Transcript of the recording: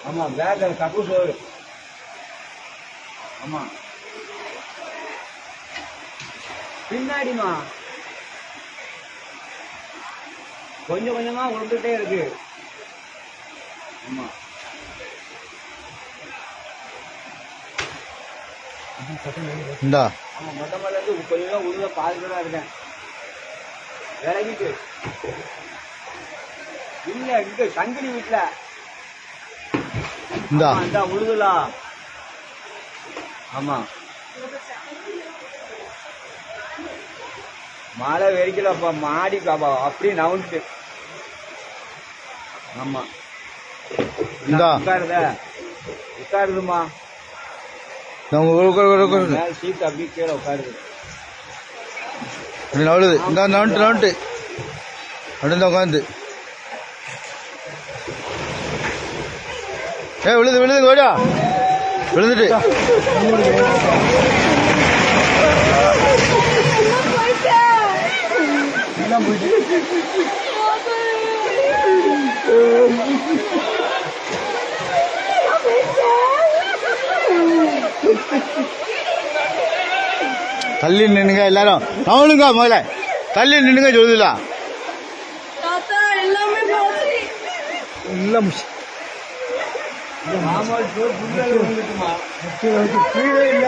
ஆமா பேக் கக்கூஸ் வரும். ஆமா பின்னாடிமா கொஞ்சம் கொஞ்சமா விழுந்துட்டே இருக்கு. ஆமா இந்தா ஆமா மொட்டை மேல இருந்து கொஞ்சம் உள்ள பாதுகாப்பா இருக்கேன். விலகிட்டு இல்ல இங்க சங்கிலி வீட்டுல இந்தா இந்த உழுதுலாம். ஆமா மழை வெறிக்கலப்பா மாடி பாப்பா அப்படியே நவுந்துட்டு. ஆமா இந்தா உட்காருத உட்காருதுமா மேல சீட் அப்படியே கீழே உட்காருது. நவளுது இந்த நவுண்டு நவுண்டு அப்படி தான் உட்காந்து விழுது விழுது கோடா விழுந்துட்டு தள்ளி நின்னுங்க எல்லாரும். அவனுங்க முதல்ல தள்ளி நின்னுங்க சொல்லுதா இல்ல கீழே இல்ல